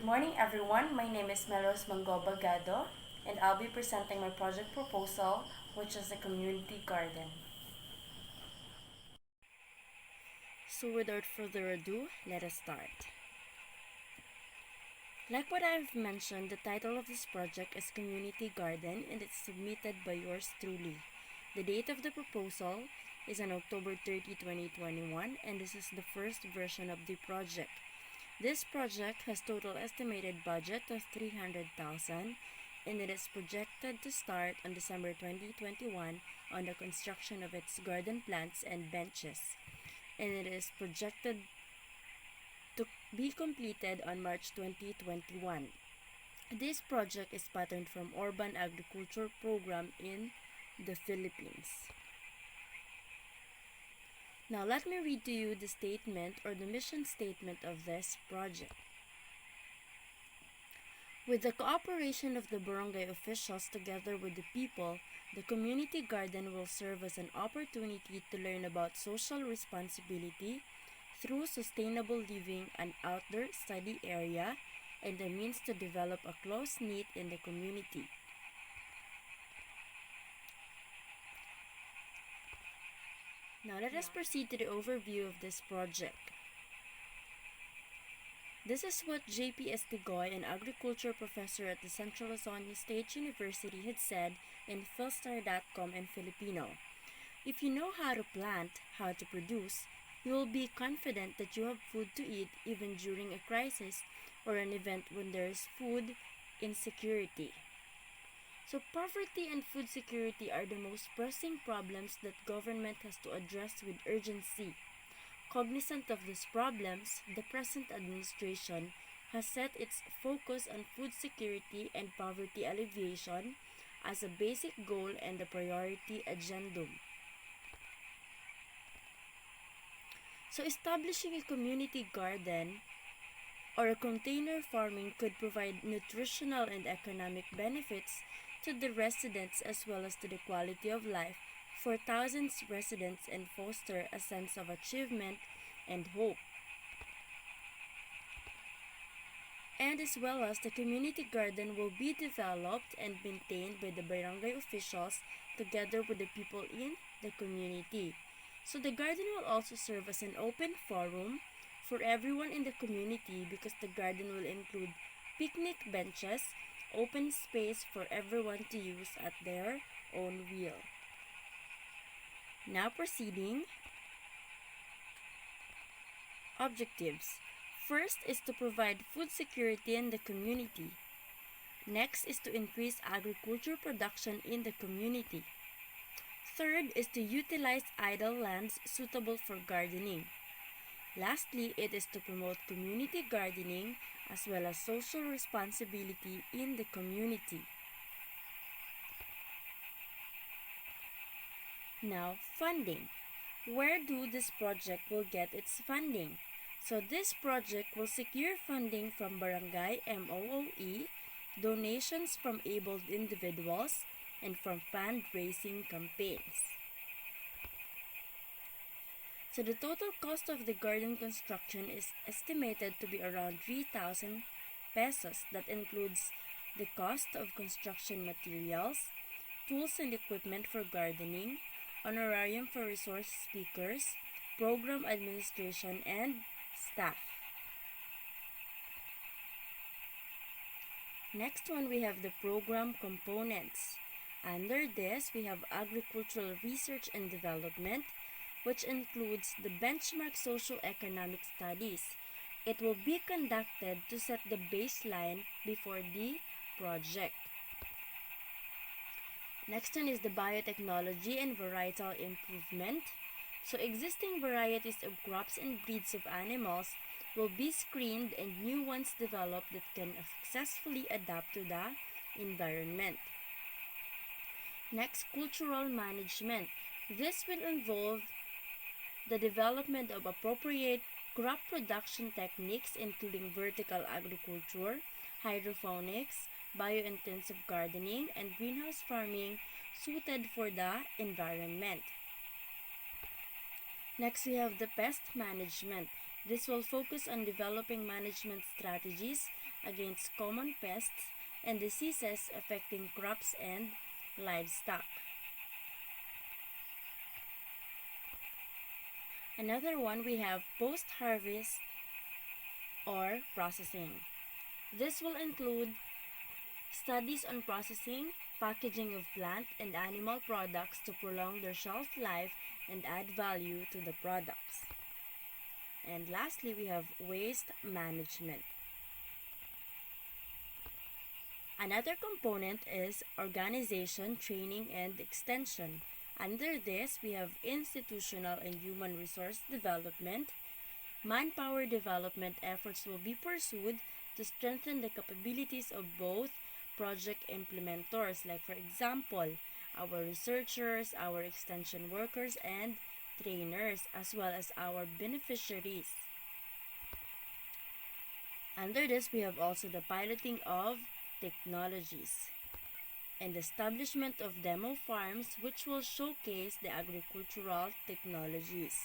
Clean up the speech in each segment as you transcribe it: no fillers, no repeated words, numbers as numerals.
morning, everyone. My name is Melrose Mangoba Gado, and I'll be presenting my project proposal, which is a community garden. So, without further ado, let us start. Like what I've mentioned, the title of this project is Community Garden, and it's submitted by yours truly. The date of the proposal is on October 30, 2021, and this is the first version of the project. This project has total estimated budget of 300,000 and it is projected to start on December 2021 on the construction of its garden plants and benches. And it is projected to be completed on March 2021. This project is patterned from urban agriculture program in the Philippines. Now let me read to you the statement or the mission statement of this project. With the cooperation of the barangay officials together with the people, the community garden will serve as an opportunity to learn about social responsibility through sustainable living, an outdoor study area, and a means to develop a close-knit in the community. Now let us proceed to the overview of this project. This is what J.P. Estigoy, an agriculture professor at the Central Luzon State University, had said in Philstar.com in Filipino. If you know how to plant, how to produce, you will be confident that you have food to eat even during a crisis or an event when there is food insecurity. So poverty and food security are the most pressing problems that government has to address with urgency. Cognizant of these problems, the present administration has set its focus on food security and poverty alleviation as a basic goal and a priority agendum. So establishing a community garden or a container farming could provide nutritional and economic benefits to the residents as well as to the quality of life for thousands of residents and foster a sense of achievement and hope. And as well as the community garden will be developed and maintained by the barangay officials together with the people in the community. So the garden will also serve as an open forum for everyone in the community because the garden will include picnic benches, open space for everyone to use at their own will. Now proceeding. Objectives. First is to provide food security in the community. Next is to increase agriculture production in the community. Third is to utilize idle lands suitable for gardening. Lastly, it is to promote community gardening as well as social responsibility in the community. Now, funding. Where do this project will get its funding? So this project will secure funding from Barangay MOOE, donations from able individuals, and from fundraising campaigns. So the total cost of the garden construction is estimated to be around 3,000 pesos. That includes the cost of construction materials, tools and equipment for gardening, honorarium for resource speakers, program administration, and staff. Next one, we have the program components. Under this, we have agricultural research and development, which includes the benchmark socio-economic studies. It will be conducted to set the baseline before the project. Next one is the biotechnology and varietal improvement. So existing varieties of crops and breeds of animals will be screened and new ones developed that can successfully adapt to the environment. Next, cultural management. This will involve the development of appropriate crop production techniques including vertical agriculture, hydroponics, biointensive gardening, and greenhouse farming suited for the environment. Next, we have the pest management. This will focus on developing management strategies against common pests and diseases affecting crops and livestock. Another one, we have post-harvest or processing. This will include studies on processing, packaging of plant and animal products to prolong their shelf life and add value to the products. And lastly, we have waste management. Another component is organization, training, and extension. Under this, we have institutional and human resource development. Manpower development efforts will be pursued to strengthen the capabilities of both project implementors, like for example, our researchers, our extension workers, and trainers, as well as our beneficiaries. Under this, we have also the piloting of technologies and establishment of demo farms, which will showcase the agricultural technologies.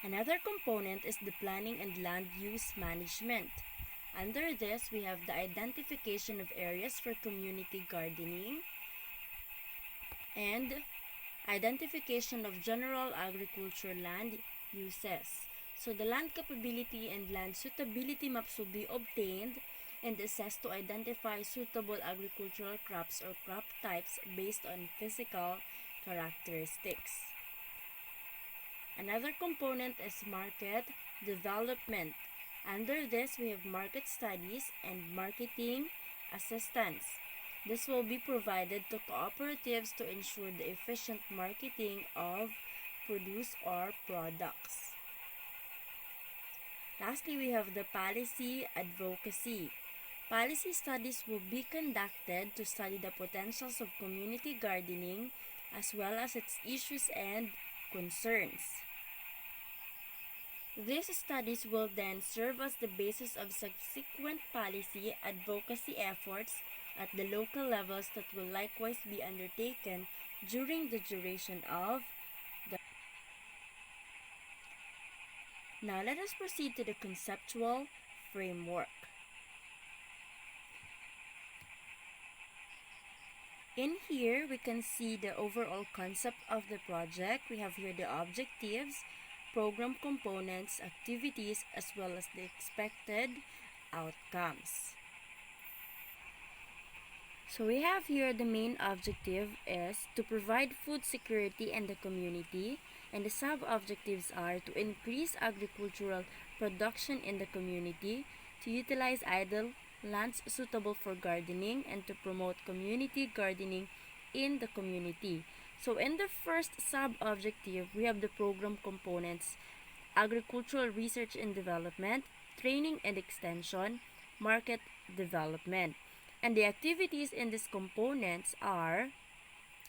Another component is the planning and land use management. Under this, we have the identification of areas for community gardening and identification of general agriculture land uses. So the land capability and land suitability maps will be obtained and assessed to identify suitable agricultural crops or crop types based on physical characteristics. Another component is market development. Under this, we have market studies and marketing assistance. This will be provided to cooperatives to ensure the efficient marketing of produce or products. Lastly, we have the policy advocacy. Policy studies will be conducted to study the potentials of community gardening as well as its issues and concerns. These studies will then serve as the basis of subsequent policy advocacy efforts at the local levels that will likewise be undertaken during the duration of the. Now let us proceed to the conceptual framework. In here, we can see the overall concept of the project. We have here the objectives, program components, activities, as well as the expected outcomes. So we have here the main objective is to provide food security in the community, and the sub-objectives are to increase agricultural production in the community, to utilize idle lands suitable for gardening, and to promote community gardening in the community. So in the first sub-objective, we have the program components: agricultural research and development, training and extension, market development. And the activities in these components are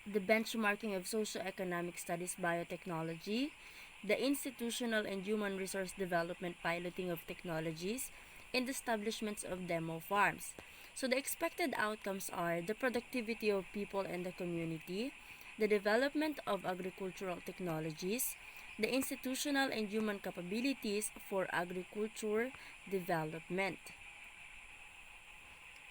the benchmarking of socioeconomic studies biotechnology, the institutional and human resource development piloting of technologies, and establishments of demo farms. So the expected outcomes are the productivity of people in the community, the development of agricultural technologies, the institutional and human capabilities for agriculture development.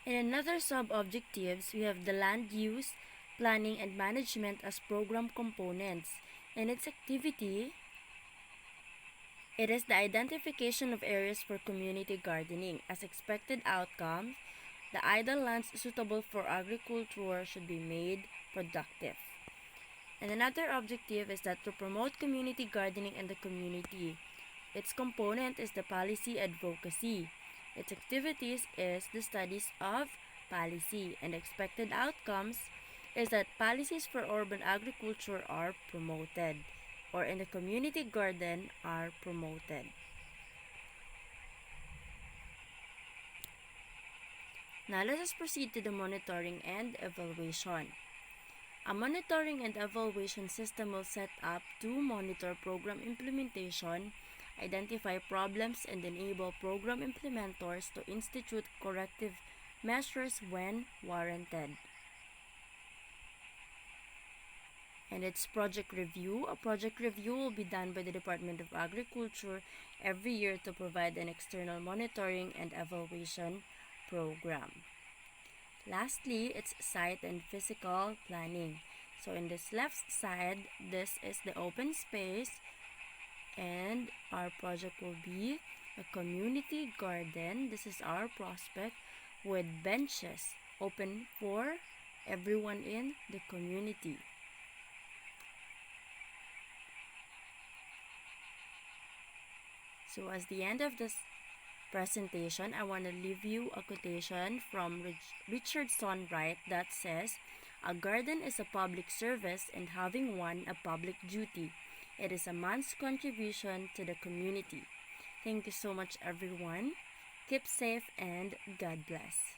In another sub-objectives, we have the land use, planning, and management as program components. In its activity, it is the identification of areas for community gardening. As expected outcome, the idle lands suitable for agriculture should be made productive. And another objective is that to promote community gardening in the community. Its component is the policy advocacy. Its activities is the studies of policy, and expected outcomes is that policies for urban agriculture are promoted, or in the community garden are promoted. Now let us proceed to the monitoring and evaluation. A monitoring and evaluation system will set up to monitor program implementation, identify problems, and enable program implementors to institute corrective measures when warranted. And it's project review. A project review will be done by the Department of Agriculture every year to provide an external monitoring and evaluation program. Lastly, it's site and physical planning. So in this left side, this is the open space, and our project will be a community garden. This is our prospect with benches open for everyone in the community. So as the end of this presentation, I want to leave you a quotation from Richardson Wright that says, "A garden is a public service and having one a public duty. It is a man's contribution to the community." Thank you so much, everyone. Keep safe and God bless.